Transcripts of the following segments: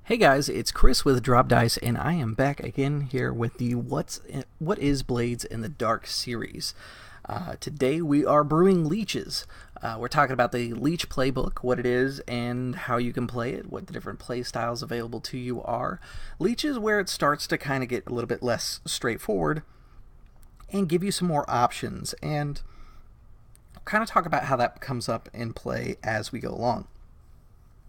Hey guys, it's Chris with Drop Dice, and I am back again here with the What is Blades in the Dark series. Today we are brewing Leeches. We're talking about the Leech Playbook, what it is, and how you can play it, what the different play styles available to you are. Leech is where it starts to kind of get a little bit less straightforward and give you some more options, and kind of talk about how that comes up in play as we go along.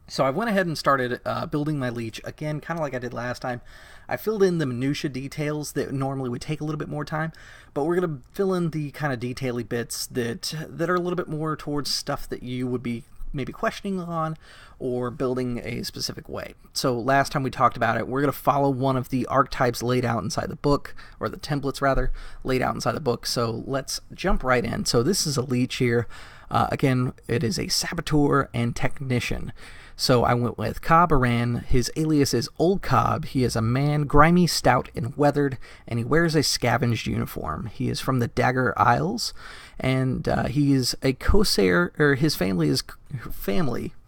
So I went ahead and started building my leech again, kind of like I did last time. I filled in the minutia details that normally would take a little bit more time, but we're going to fill in the kind of detail-y bits that are a little bit more towards stuff that you would be maybe questioning on or building a specific way. So last time we talked about it, we're going to follow one of the archetypes laid out inside the book, or the templates rather, laid out inside the book. So let's jump right in. So this is a leech here. Again, it is a saboteur and technician. So I went with Cobb Aran. His alias is Old Cobb. He is a man, grimy, stout, and weathered, and he wears a scavenged uniform. He is from the Dagger Isles, and he is a corsair, or his family,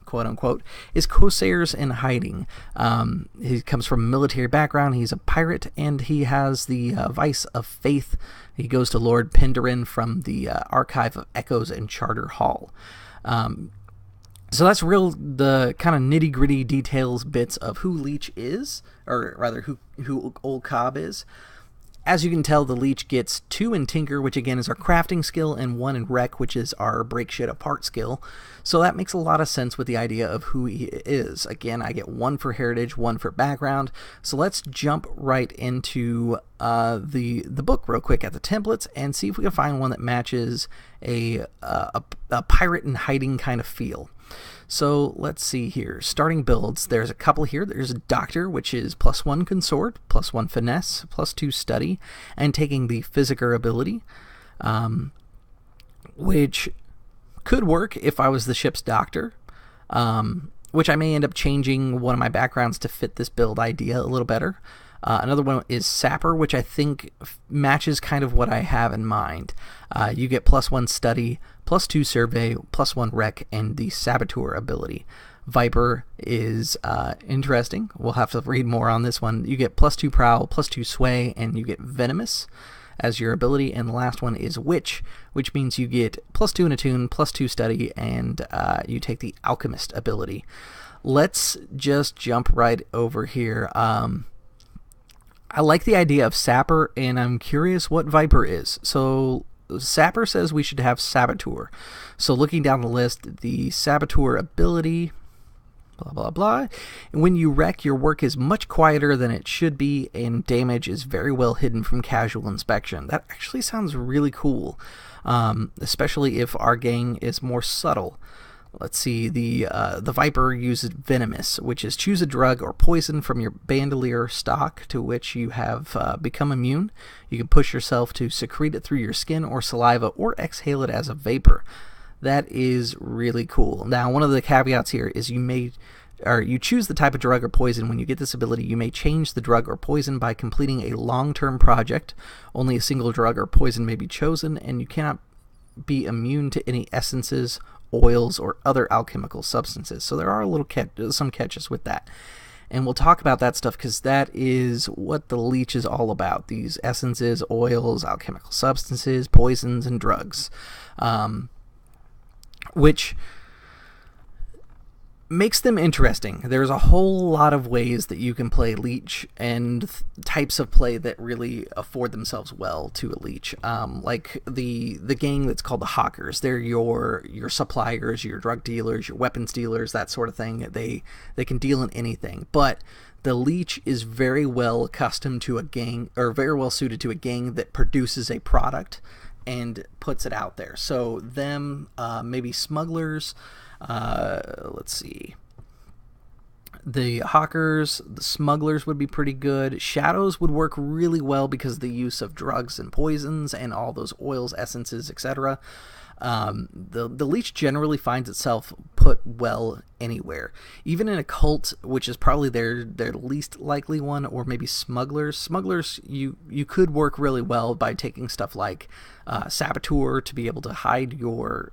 quote unquote, is corsairs in hiding. He comes from a military background. He's a pirate, and he has the vice of faith. He goes to Lord Penderin from the Archive of Echoes and Charter Hall. So that's the kind of nitty-gritty details bits of who Leech is, or rather who Old Cobb is. As you can tell, the Leech gets 2 in Tinker, which again is our crafting skill, and 1 in Wreck, which is our break shit apart skill. So that makes a lot of sense with the idea of who he is. Again, I get 1 for Heritage, 1 for Background. So let's jump right into the book real quick at the templates and see if we can find one that matches a pirate in hiding kind of feel. So let's see here. Starting builds, there's a couple here. There's a Doctor, which is +1 Consort, +1 Finesse, +2 Study, and taking the Physiker ability, which could work if I was the ship's doctor, which I may end up changing one of my backgrounds to fit this build idea a little better. Another one is Sapper, which I think matches kind of what I have in mind. You get +1 Study, +2 Survey, +1 Wreck, and the Saboteur ability. Viper is interesting. We'll have to read more on this one. You get +2 Prowl, +2 Sway, and you get Venomous as your ability. And the last one is Witch, which means you get +2 in Attune, +2 Study, and you take the Alchemist ability. Let's just jump right over here. I like the idea of Sapper, and I'm curious what Viper is. So Sapper says we should have Saboteur. So looking down the list, the Saboteur ability, blah, blah, blah. When you wreck, your work is much quieter than it should be, and damage is very well hidden from casual inspection. That actually sounds really cool, especially if our gang is more subtle. Let's see, the Viper uses Venomous, which is choose a drug or poison from your bandolier stock to which you have become immune. You can push yourself to secrete it through your skin or saliva or exhale it as a vapor. That is really cool. Now, one of the caveats here is you choose the type of drug or poison. When you get this ability, you may change the drug or poison by completing a long-term project. Only a single drug or poison may be chosen, and you cannot be immune to any essences, oils, or other alchemical substances. So there are some catches with that, and we'll talk about that stuff because that is what the Leech is all about. These essences, oils, alchemical substances, poisons, and drugs, which makes them interesting. There's a whole lot of ways that you can play Leech, and types of play that really afford themselves well to a Leech. Like the gang that's called the Hawkers. They're your suppliers, your drug dealers, your weapons dealers, that sort of thing. They can deal in anything. But the Leech is very well accustomed to a gang, or very well suited to a gang that produces a product and puts it out there. So them, maybe smugglers. Let's see. The Hawkers, the smugglers would be pretty good. Shadows would work really well because of the use of drugs and poisons and all those oils, essences, etc. The Leech generally finds itself put well anywhere, even in a cult, which is probably their least likely one, or maybe smugglers. You could work really well by taking stuff like Saboteur to be able to hide your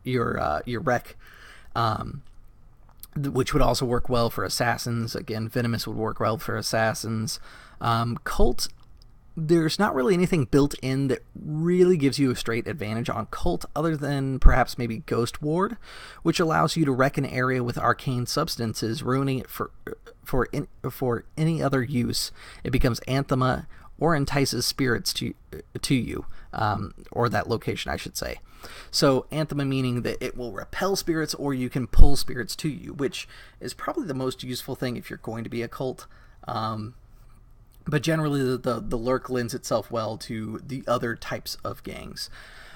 wreck. which would also work well for assassins. Again, venomous would work well for assassins. Cult, there's not really anything built in that really gives you a straight advantage on Cult, other than perhaps maybe Ghost Ward, which allows you to wreck an area with arcane substances, ruining it for any other use. It becomes Anthema or entices spirits to you, or that location, I should say. So Anthema meaning that it will repel spirits, or you can pull spirits to you, which is probably the most useful thing if you're going to be a cult. But generally, the lurk lends itself well to the other types of gangs.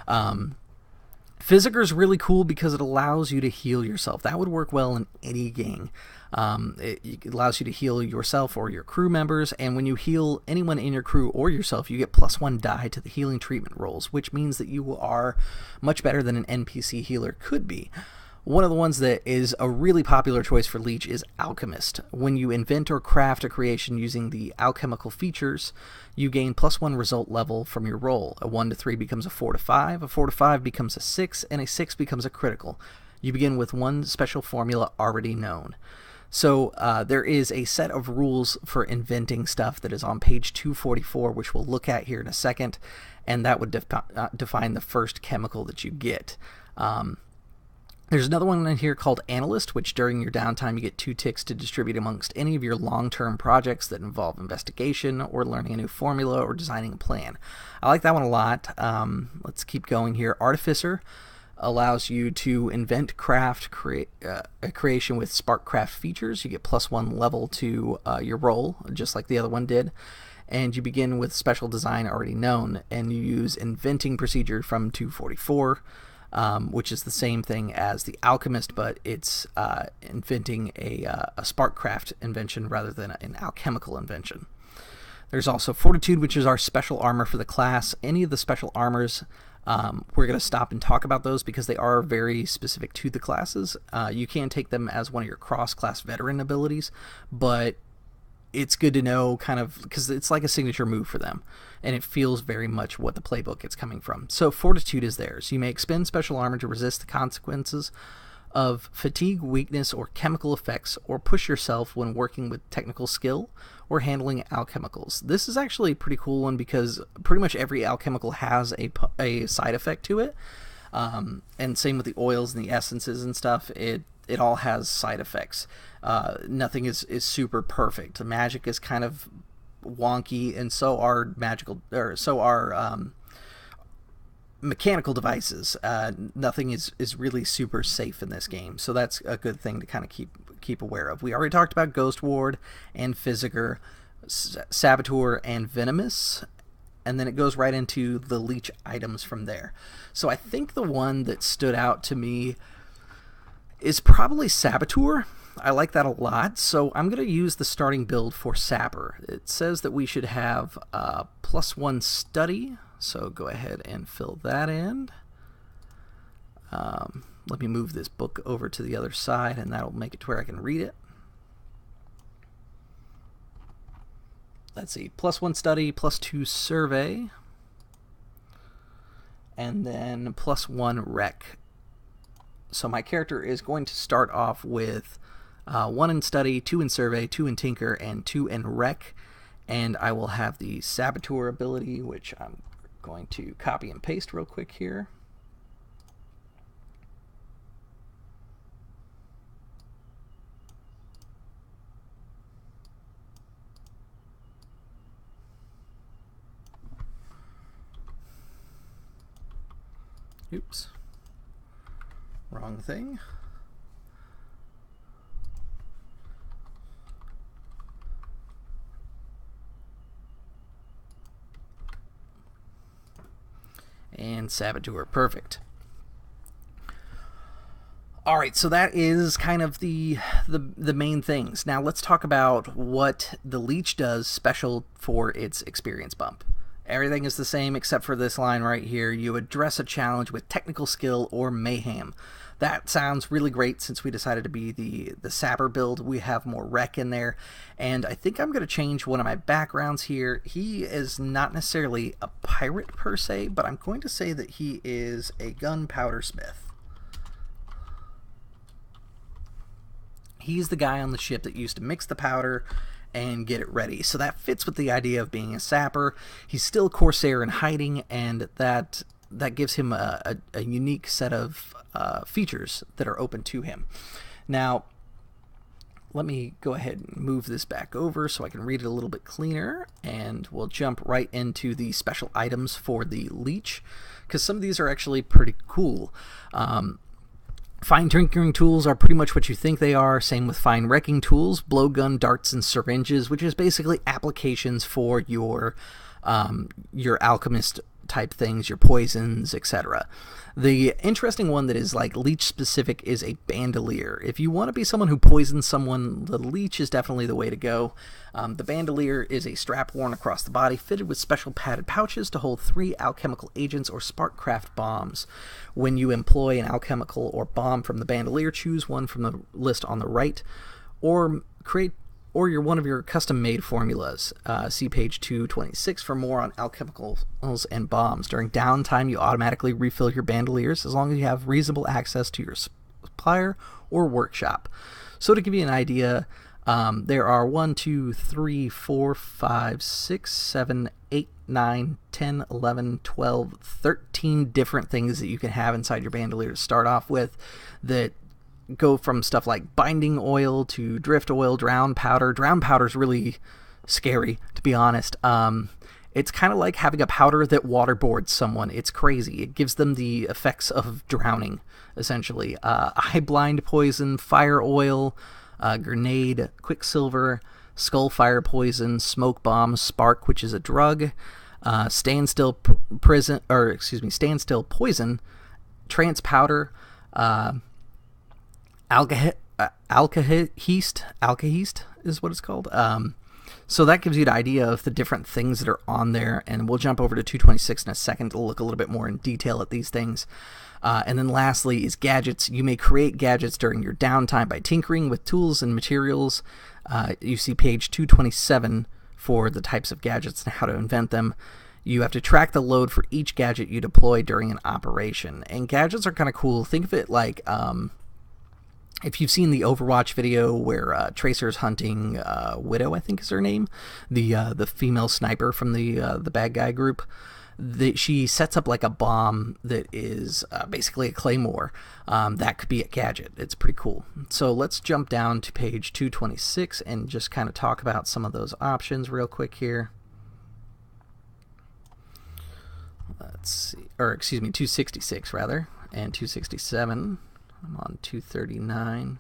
Physicker is really cool because it allows you to heal yourself. That would work well in any gang. It allows you to heal yourself or your crew members, and when you heal anyone in your crew or yourself, you get +1 die to the healing treatment rolls, which means that you are much better than an NPC healer could be. One of the ones that is a really popular choice for Leech is Alchemist. When you invent or craft a creation using the alchemical features, you gain +1 result level from your roll. A 1 to 3 becomes a 4 to 5, a 4 to 5 becomes a 6, and a 6 becomes a critical. You begin with one special formula already known. So there is a set of rules for inventing stuff that is on page 244, which we'll look at here in a second, and that would define the first chemical that you get. There's another one in here called Analyst, which during your downtime you get 2 ticks to distribute amongst any of your long-term projects that involve investigation or learning a new formula or designing a plan. I like that one a lot. Let's keep going here. Artificer allows you to invent, a creation with Sparkcraft features. You get +1 level to your roll, just like the other one did. And you begin with special design already known, and you use inventing procedure from 244. Which is the same thing as the Alchemist, but it's inventing a Sparkcraft invention rather than an alchemical invention. There's also Fortitude, which is our special armor for the class. Any of the special armors, we're going to stop and talk about those because they are very specific to the classes. You can take them as one of your cross-class veteran abilities, but it's good to know kind of because it's like a signature move for them, and it feels very much what the playbook it's coming from. So Fortitude is theirs. You may expend special armor to resist the consequences of fatigue, weakness, or chemical effects, or push yourself when working with technical skill or handling alchemicals. This is actually a pretty cool one because pretty much every alchemical has a side effect to it, and same with the oils and the essences and stuff. It all has side effects. Nothing is super perfect. Magic is kind of wonky, and so are mechanical devices. Nothing is really super safe in this game, so that's a good thing to kind of keep aware of. We already talked about Ghost Ward and Physicker, Saboteur, and Venomous, and then it goes right into the Leech items from there. So I think the one that stood out to me is probably Saboteur. I like that a lot, so I'm going to use the starting build for Sapper. It says that we should have +1 study, so go ahead and fill that in. Let me move this book over to the other side, and that'll make it to where I can read it. Let's see, +1 study, +2 survey, and then +1 rec. So my character is going to start off with 1 in study, 2 in survey, 2 in tinker, and 2 in rec. And I will have the Saboteur ability, which I'm going to copy and paste real quick here. Oops. Wrong thing. And Saboteur, perfect. All right, so that is kind of the main things. Now let's talk about what the Leech does special for its experience bump. Everything is the same except for this line right here. You address a challenge with technical skill or mayhem. That sounds really great since we decided to be the Sapper build. We have more rec in there. And I think I'm going to change one of my backgrounds here. He is not necessarily a pirate per se, but I'm going to say that he is a gunpowder smith. He's the guy on the ship that used to mix the powder and get it ready. So that fits with the idea of being a sapper. He's still a Corsair in hiding, and that gives him a unique set of features that are open to him. Now, let me go ahead and move this back over so I can read it a little bit cleaner, and we'll jump right into the special items for the Leech, because some of these are actually pretty cool. Fine tinkering tools are pretty much what you think they are. Same with fine wrecking tools, blowgun, darts, and syringes, which is basically applications for your alchemist type things, your poisons, etc. The interesting one that is like Leech specific is a bandolier. If you want to be someone who poisons someone, the Leech is definitely the way to go. The bandolier is a strap worn across the body, fitted with special padded pouches to hold 3 alchemical agents or sparkcraft bombs. When you employ an alchemical or bomb from the bandolier, choose one from the list on the right, or one of your custom-made formulas. See page 226 for more on alchemicals and bombs. During downtime, you automatically refill your bandoliers as long as you have reasonable access to your supplier or workshop. So to give you an idea, there are 1, 2, 3, 4, 5, 6, 7, 8, 9, 10, 11, 12, 13 different things that you can have inside your bandolier to start off with that go from stuff like binding oil to drift oil, drown powder. Drown powder is really scary, to be honest. It's kind of like having a powder that waterboards someone. It's crazy. It gives them the effects of drowning, essentially. Eye blind poison, fire oil, grenade, quicksilver, skull fire poison, smoke bomb, spark, which is a drug, standstill poison, trance powder, alkahest is what it's called. So that gives you an idea of the different things that are on there, and we'll jump over to 226 in a second to look a little bit more in detail at these things. And then lastly is gadgets. You may create gadgets during your downtime by tinkering with tools and materials. You see page 227 for the types of gadgets and how to invent them. You have to track the load for each gadget you deploy during an operation. And gadgets are kind of cool. Think of it like if you've seen the Overwatch video where Tracer's hunting Widow, I think is her name, the female sniper from the bad guy group. She sets up like a bomb that is basically a claymore. That could be a gadget. It's pretty cool. So let's jump down to page 226 and just kind of talk about some of those options real quick here. Let's see, or excuse me, 266 rather, and 267. I'm on 239.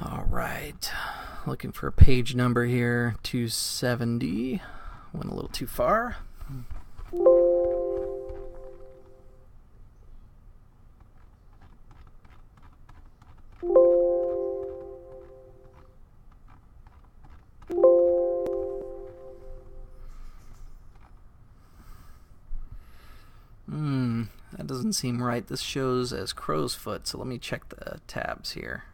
All right, looking for a page number here, 270. Went a little too far. That doesn't seem right. This shows as crow's foot, so let me check the tabs here.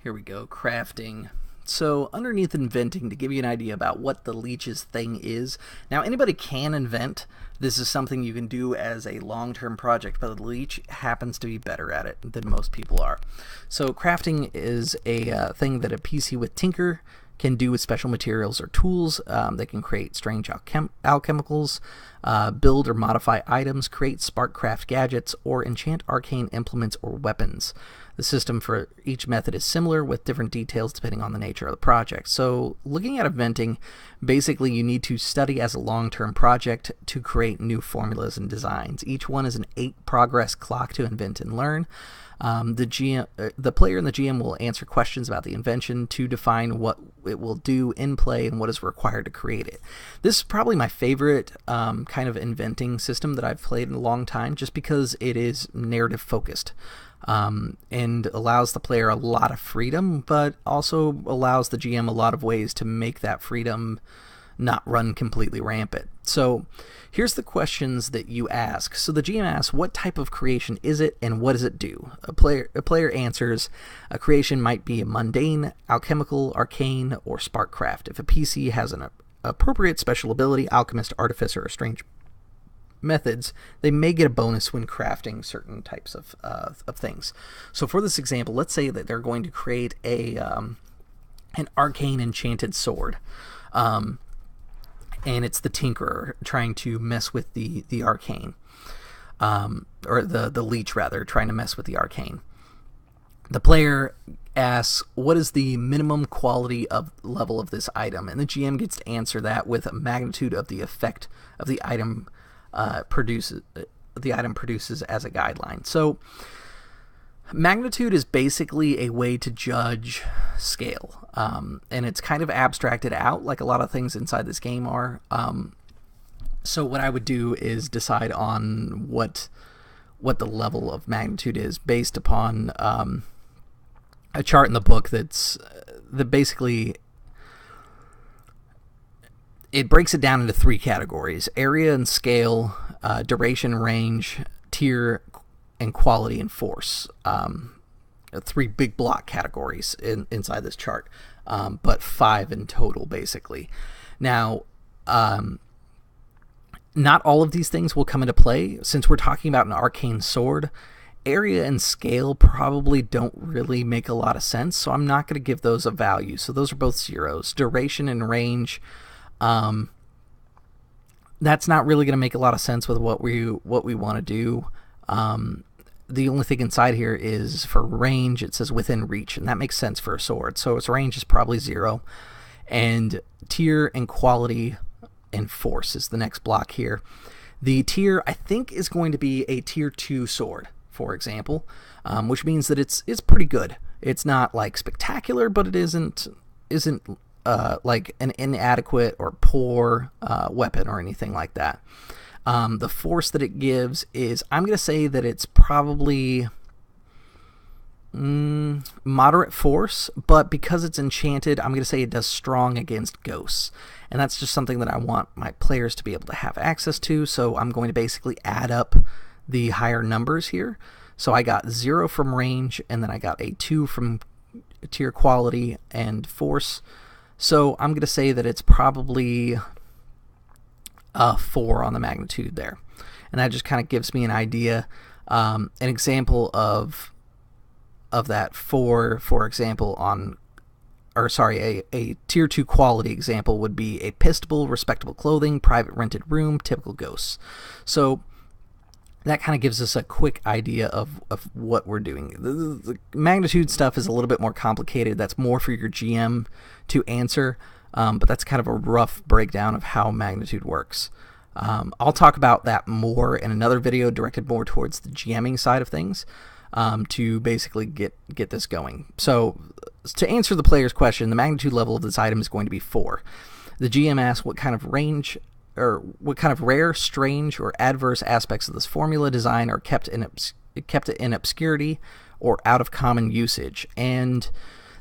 Here we go, crafting. So underneath inventing, to give you an idea about what the Leech's thing is. Now anybody can invent. This is something you can do as a long-term project, but the Leech happens to be better at it than most people are. So crafting is a thing that a PC with Tinker can do with special materials or tools. They can create strange alchemicals, build or modify items, create sparkcraft gadgets, or enchant arcane implements or weapons. The system for each method is similar with different details depending on the nature of the project. So looking at inventing, basically you need to study as a long-term project to create new formulas and designs. Each one is an 8 progress clock to invent and learn. The player and the GM will answer questions about the invention to define what it will do in play and what is required to create it. This is probably my favorite kind of inventing system that I've played in a long time, just because it is narrative focused. And allows the player a lot of freedom, but also allows the GM a lot of ways to make that freedom not run completely rampant. So here's the questions that you ask. So the GM asks, what type of creation is it and what does it do? A player answers, a creation might be a mundane, alchemical, arcane, or sparkcraft. If a PC has an appropriate special ability, alchemist, artificer, or strange methods, they may get a bonus when crafting certain types of things. So for this example, let's say that they're going to create an arcane enchanted sword. And it's the Tinkerer trying to mess with the arcane. Or the Leech, rather, trying to mess with the arcane. The player asks, what is the minimum quality of level of this item? And the GM gets to answer that with a magnitude of the effect of the item produces as a guideline. So magnitude is basically a way to judge scale, and it's kind of abstracted out like a lot of things inside this game are. So what I would do is decide on what the level of magnitude is based upon a chart in the book that basically it breaks it down into 3 categories: area and scale, duration, range, tier, and quality and force. 3 big block categories inside this chart, but 5 in total, basically. Now, not all of these things will come into play. Since we're talking about an arcane sword, area and scale probably don't really make a lot of sense, so I'm not going to give those a value. So those are both zeros. Duration and range, that's not really going to make a lot of sense with what we want to do. The only thing inside here is for range, it says within reach, and that makes sense for a sword. So its range is probably 0. And tier and quality and force is the next block here. The tier, I think, is going to be a tier 2 sword, for example, which means that it's pretty good. It's not like spectacular, but it isn't like an inadequate or poor weapon or anything like that. The force that it gives is, I'm going to say that it's probably moderate force, but because it's enchanted, I'm going to say it does strong against ghosts. And that's just something that I want my players to be able to have access to, so I'm going to basically add up the higher numbers here. So I got 0 from range, and then I got a 2 from tier quality and force. So I'm going to say that it's probably 4 on the magnitude there. And that just kind of gives me an idea. An example of that 4, for example, a tier 2 quality example would be a pistol, respectable clothing, private rented room, typical ghosts. So that kind of gives us a quick idea of what we're doing. The magnitude stuff is a little bit more complicated. That's more for your GM to answer, but that's kind of a rough breakdown of how magnitude works. I'll talk about that more in another video directed more towards the GMing side of things, to basically get this going. So to answer the player's question, the magnitude level of this item is going to be 4. The GM asks what kind of range or what kind of rare, strange, or adverse aspects of this formula design are kept in obscurity or out of common usage. And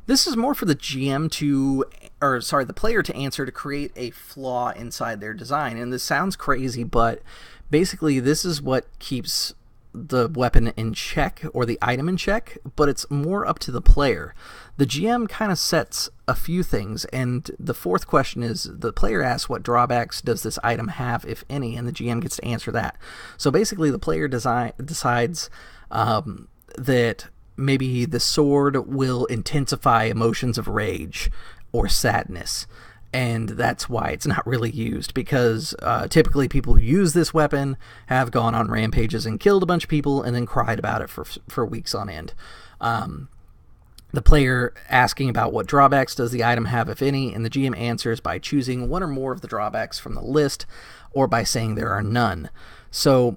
this is more for the GM the player to answer, to create a flaw inside their design. And this sounds crazy, but basically this is what keeps the weapon in check or the item in check, but it's more up to the player. The GM kind of sets a few things, and the 4th question is, the player asks what drawbacks does this item have, if any, and the GM gets to answer that. So basically the player decides that maybe the sword will intensify emotions of rage or sadness, and that's why it's not really used, because typically people who use this weapon have gone on rampages and killed a bunch of people and then cried about it for weeks on end. The player asking about what drawbacks does the item have, if any, and the GM answers by choosing one or more of the drawbacks from the list, or by saying there are none. So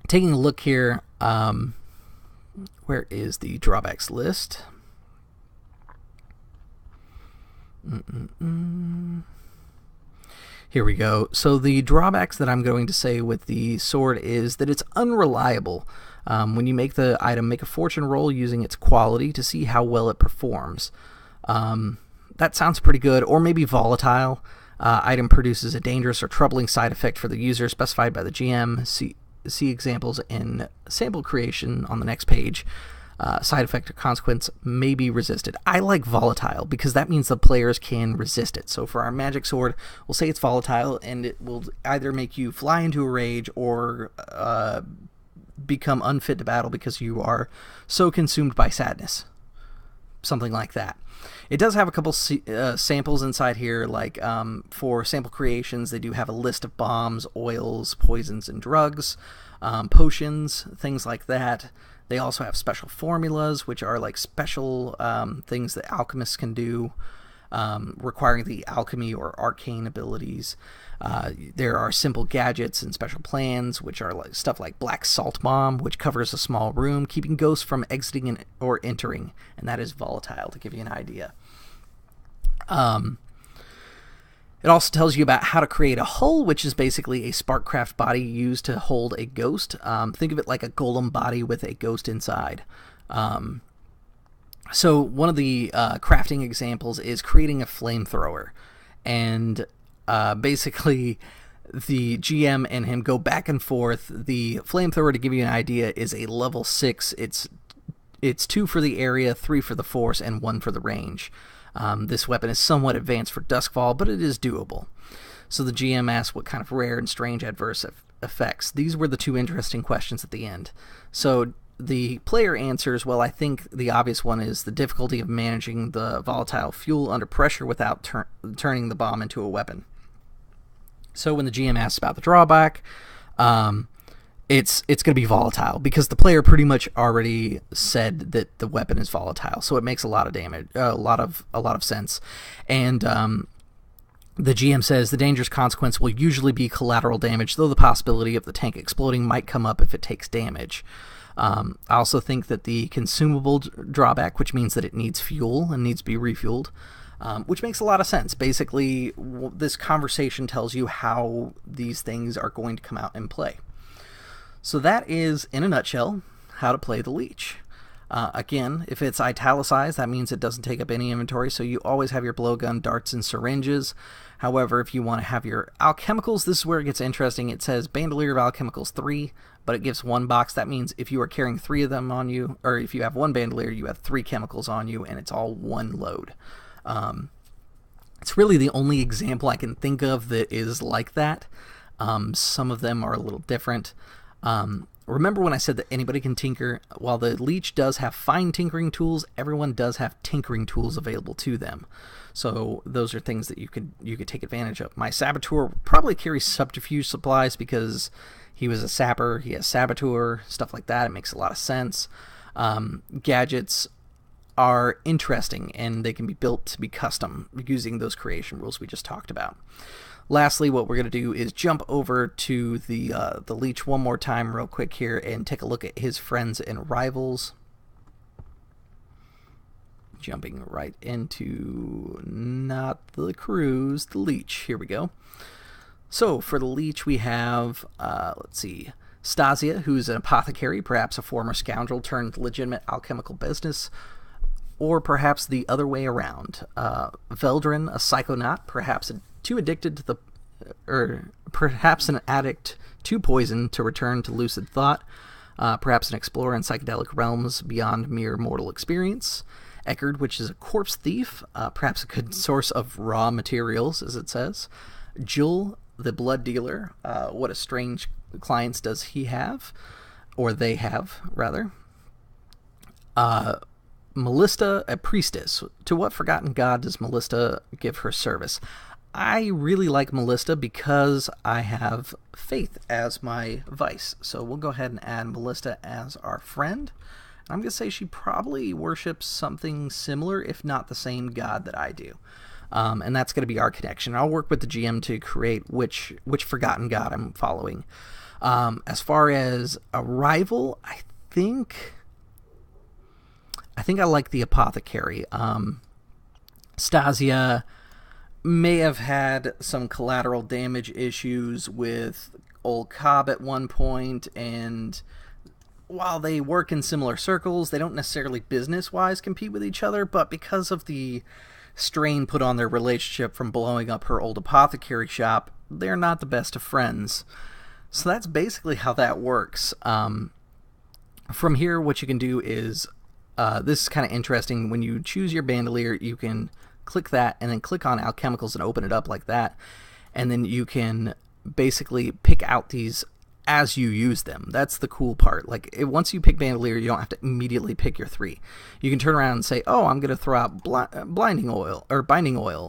taking a look here, where is the drawbacks list? Here we go. So the drawbacks that I'm going to say with the sword is that it's unreliable. When you make the item, make a fortune roll using its quality to see how well it performs. That sounds pretty good. Or maybe volatile. Item produces a dangerous or troubling side effect for the user specified by the GM. See examples in sample creation on the next page. Side effect or consequence may be resisted. I like volatile because that means the players can resist it. So for our magic sword, we'll say it's volatile, and it will either make you fly into a rage or become unfit to battle because you are so consumed by sadness. Something like that. It does have a couple samples inside here, like for sample creations, they do have a list of bombs, oils, poisons, and drugs, potions, things like that. They also have special formulas, which are like special things that alchemists can do, requiring the alchemy or arcane abilities. There are simple gadgets and special plans, which are like stuff like Black Salt Bomb, which covers a small room, keeping ghosts from exiting or entering, and that is volatile, to give you an idea. It also tells you about how to create a hull, which is basically a Sparkcraft body used to hold a ghost. Think of it like a golem body with a ghost inside. So one of the crafting examples is creating a flamethrower. And basically the GM and him go back and forth. The flamethrower, to give you an idea, is a level 6. It's 2 for the area, 3 for the force, and 1 for the range. This weapon is somewhat advanced for Duskfall, but it is doable. So the GM asks what kind of rare and strange adverse effects. These were the 2 interesting questions at the end. So the player answers, well, I think the obvious one is the difficulty of managing the volatile fuel under pressure without turning the bomb into a weapon. So when the GM asks about the drawback, it's going to be volatile because the player pretty much already said that the weapon is volatile, so it makes a lot of damage, a lot of sense. And the GM says the dangerous consequence will usually be collateral damage, though the possibility of the tank exploding might come up if it takes damage. I also think that the consumable drawback, which means that it needs fuel and needs to be refueled, which makes a lot of sense. Basically, this conversation tells you how these things are going to come out in play. So that is, in a nutshell, how to play the Leech. Again, if it's italicized, that means it doesn't take up any inventory, so you always have your blowgun, darts, and syringes. However, if you want to have your alchemicals, this is where it gets interesting. It says Bandolier of Alchemicals 3, but it gives 1 box. That means if you are carrying 3 of them on you, or if you have 1 bandolier, you have 3 chemicals on you, and it's all 1 load. It's really the only example I can think of that is like that. Some of them are a little different. Remember when I said that anybody can tinker? While the Leech does have fine tinkering tools, everyone does have tinkering tools available to them. So those are things that you could take advantage of. My Saboteur probably carries subterfuge supplies because he was a sapper. He has Saboteur, stuff like that. It makes a lot of sense. Gadgets are interesting, and they can be built to be custom using those creation rules we just talked about. Lastly, what we're going to do is jump over to the Leech one more time real quick here and take a look at his friends and rivals. Jumping right into not the cruise, the Leech. Here we go. So for the Leech we have, let's see, Stasia, who's an apothecary, perhaps a former scoundrel turned legitimate alchemical business, or perhaps the other way around. Veldrin, a psychonaut, perhaps too addicted to or perhaps an addict to poison to return to lucid thought, perhaps an explorer in psychedelic realms beyond mere mortal experience. Eckerd, which is a corpse thief, perhaps a good source of raw materials, as it says. Jul, the blood dealer, what a strange clients does he have, or they have, rather. Melista, a priestess. To what forgotten god does Melista give her service? I really like Melista because I have faith as my vice. So we'll go ahead and add Melista as our friend. I'm going to say she probably worships something similar, if not the same god that I do. And that's going to be our connection. I'll work with the GM to create which forgotten god I'm following. As far as a rival, I think I like the apothecary. Stasia may have had some collateral damage issues with old Cobb at one point, and while they work in similar circles, they don't necessarily business-wise compete with each other, but because of the strain put on their relationship from blowing up her old apothecary shop, they're not the best of friends. So that's basically how that works. From here, what you can do is, this is kind of interesting. When you choose your bandolier, you can click that and then click on alchemicals and open it up like that. And then you can basically pick out these as you use them. That's the cool part. Like, once you pick bandolier, you don't have to immediately pick your 3. You can turn around and say, oh, I'm going to throw out binding oil,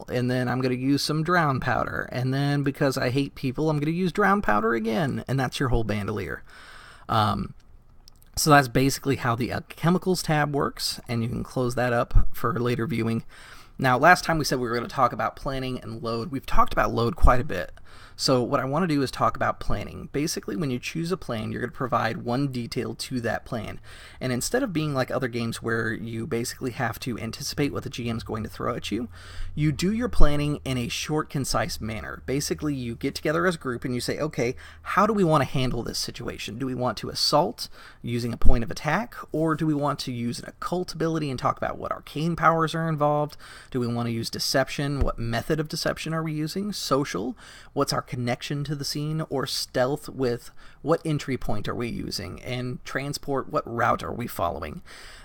and then I'm going to use some drown powder, and then because I hate people, I'm going to use drown powder again, and that's your whole bandolier. So that's basically how the chemicals tab works, and you can close that up for later viewing. Now, last time we said we were going to talk about planning and load. We've talked about load quite a bit. So what I want to do is talk about planning. Basically, when you choose a plan, you're going to provide one detail to that plan. And instead of being like other games where you basically have to anticipate what the GM is going to throw at you, you do your planning in a short, concise manner. Basically, you get together as a group and you say, okay, how do we want to handle this situation? Do we want to assault using a point of attack, or do we want to use an occult ability and talk about what arcane powers are involved? Do we want to use deception? What method of deception are we using? Social? What's our connection to the scene? Or stealth with what entry point are we using? And transport, what route are we following?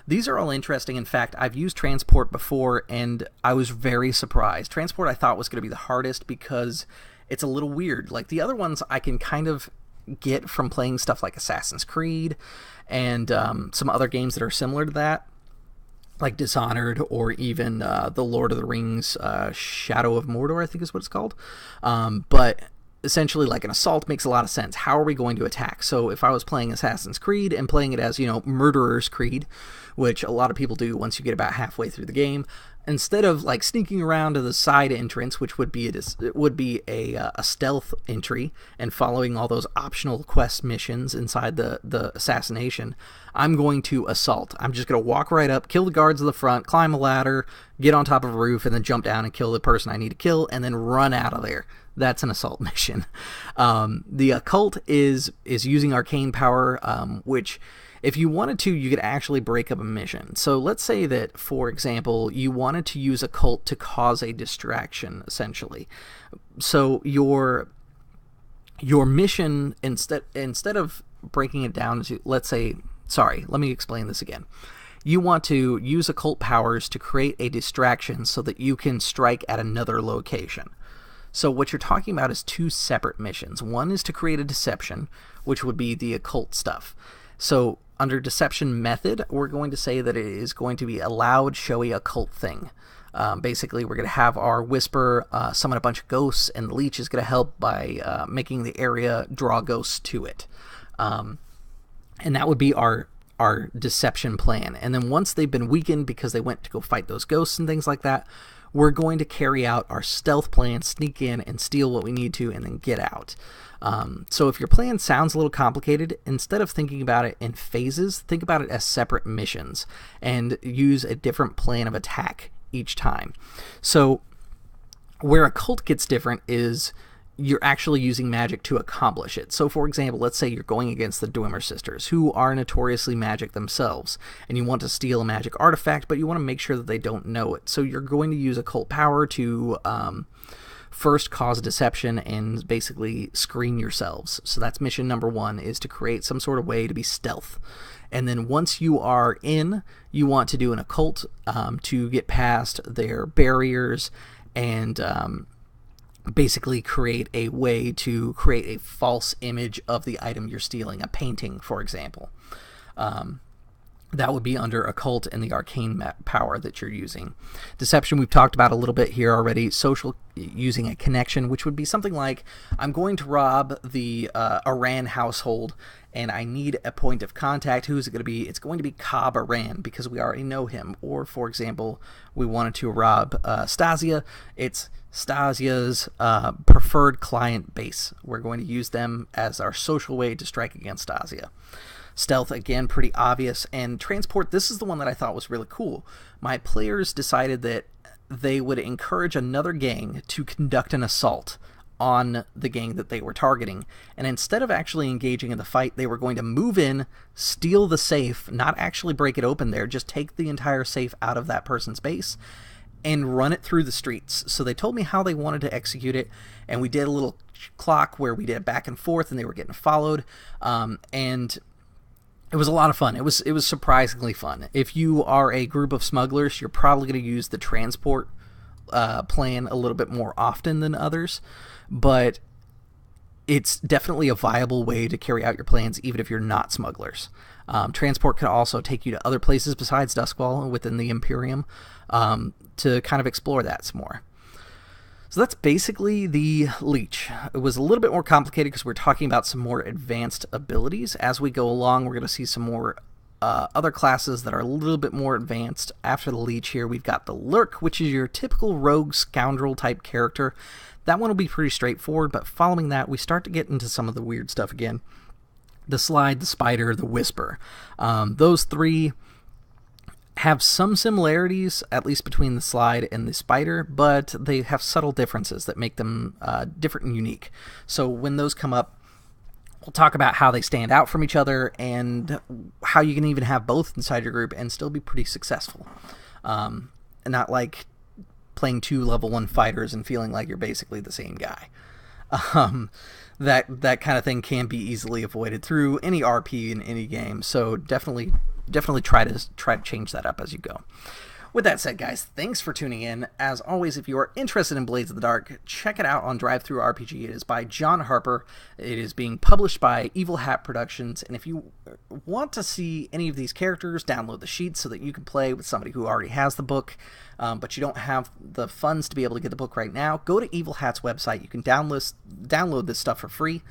These are all interesting. In fact, I've used transport before and I was very surprised. Transport I thought was going to be the hardest because it's a little weird. Like the other ones I can kind of get from playing stuff like Assassin's Creed and some other games that are similar to that, like Dishonored, or even the Lord of the Rings Shadow of Mordor, I think is what it's called. But essentially, like, an assault makes a lot of sense. How are we going to attack? So if I was playing Assassin's Creed and playing it as, Murderer's Creed, which a lot of people do once you get about halfway through the game, instead of like sneaking around to the side entrance, which would be a stealth entry, and following all those optional quest missions inside the assassination, I'm going to assault. I'm just going to walk right up, kill the guards at the front, climb a ladder, get on top of a roof, and then jump down and kill the person I need to kill, and then run out of there. That's an assault mission. The occult is using arcane power, which, if you wanted to, you could actually break up a mission. So let's say that, for example, you wanted to use occult to cause a distraction, essentially. So your mission, instead of breaking it down to, let me explain this again. You want to use occult powers to create a distraction so that you can strike at another location. So what you're talking about is 2 separate missions. One is to create a deception, which would be the occult stuff. So under deception method, we're going to say that it is going to be a loud, showy occult thing. Basically, we're going to have our whisper summon a bunch of ghosts, and the leech is going to help by making the area draw ghosts to it. And that would be our deception plan. And then once they've been weakened because they went to go fight those ghosts and things like that, we're going to carry out our stealth plan, sneak in and steal what we need to, and then get out. So if your plan sounds a little complicated, instead of thinking about it in phases, think about it as separate missions and use a different plan of attack each time. So where occult gets different is you're actually using magic to accomplish it. So for example, let's say you're going against the Dwemer sisters, who are notoriously magic themselves, and you want to steal a magic artifact, but you want to make sure that they don't know it. So you're going to use occult power to first cause deception and basically screen yourselves. So that's mission number 1, is to create some sort of way to be stealth. And then once you are in, you want to do an occult to get past their barriers and basically create a way to create a false image of the item you're stealing, a painting, for example. That would be under occult and the arcane power that you're using. Deception, we've talked about a little bit here already. Social, using a connection, which would be something like, I'm going to rob the Aran household, and I need a point of contact. Who is it going to be? It's going to be Cobb Aran, because we already know him. Or, for example, we wanted to rob Stasia. It's Stasia's preferred client base. We're going to use them as our social way to strike against Stasia. Stealth, again, pretty obvious. And transport, this is the one that I thought was really cool. My players decided that they would encourage another gang to conduct an assault on the gang that they were targeting. And instead of actually engaging in the fight, they were going to move in, steal the safe, not actually break it open there, just take the entire safe out of that person's base, and run it through the streets. So they told me how they wanted to execute it, and we did a little clock where we did it back and forth, and they were getting followed, and it was a lot of fun. It was surprisingly fun. If you are a group of smugglers, you're probably going to use the transport plan a little bit more often than others, but it's definitely a viable way to carry out your plans even if you're not smugglers. Transport can also take you to other places besides Duskwall within the Imperium, to kind of explore that some more. So that's basically the Leech. It was a little bit more complicated because we're talking about some more advanced abilities. As we go along, we're going to see some more other classes that are a little bit more advanced. After the Leech here, we've got the Lurk, which is your typical rogue scoundrel type character. That one will be pretty straightforward, but following that, we start to get into some of the weird stuff again. The Slide, the Spider, the Whisper. Those three have some similarities, at least between the Slide and the Spider, but they have subtle differences that make them different and unique. So when those come up, we'll talk about how they stand out from each other and how you can even have both inside your group and still be pretty successful. And not like playing 2 level 1 fighters and feeling like you're basically the same guy. That kind of thing can be easily avoided through any RP in any game, so definitely try to change that up as you go. With that said, guys, thanks for tuning in. As always, if you are interested in Blades of the Dark, check it out on DriveThruRPG. It is by John Harper. It is being published by Evil Hat Productions, and if you want to see any of these characters, download the sheets so that you can play with somebody who already has the book, but you don't have the funds to be able to get the book right now, go to Evil Hat's website. You can download this stuff for free.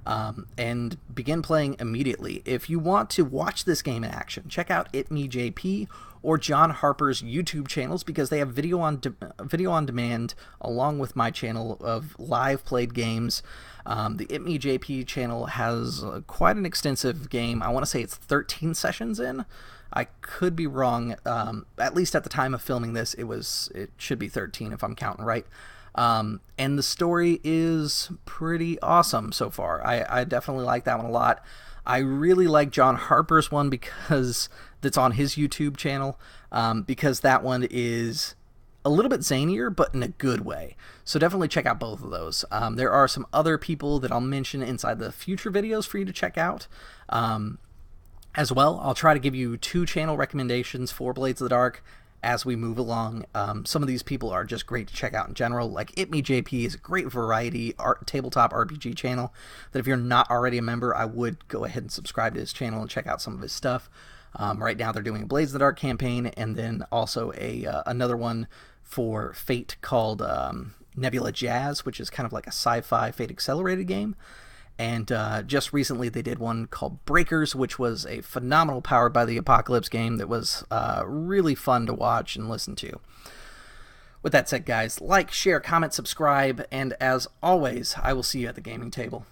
And begin playing immediately. If you want to watch this game in action, check out ItMeJP or John Harper's YouTube channels, because they have video on demand along with my channel of live played games. The ItMeJP channel has quite an extensive game. I want to say it's 13 sessions in. I could be wrong. At least at the time of filming this, it should be 13 if I'm counting right. And the story is pretty awesome so far. I definitely like that one a lot. I really like John Harper's one because that's on his YouTube channel, because that one is a little bit zanier, but in a good way. So definitely check out both of those. There are some other people that I'll mention inside the future videos for you to check out. As well, I'll try to give you 2 channel recommendations for Blades of the Dark as we move along. Some of these people are just great to check out in general. Like ItMeJP is a great variety tabletop RPG channel that if you're not already a member, I would go ahead and subscribe to his channel and check out some of his stuff. Right now they're doing a Blades of the Dark campaign, and then also another one for Fate called Nebula Jazz, which is kind of like a sci-fi Fate accelerated game. And just recently they did one called Breakers, which was a phenomenal Powered by the Apocalypse game that was really fun to watch and listen to. With that said, guys, like, share, comment, subscribe, and as always, I will see you at the gaming table.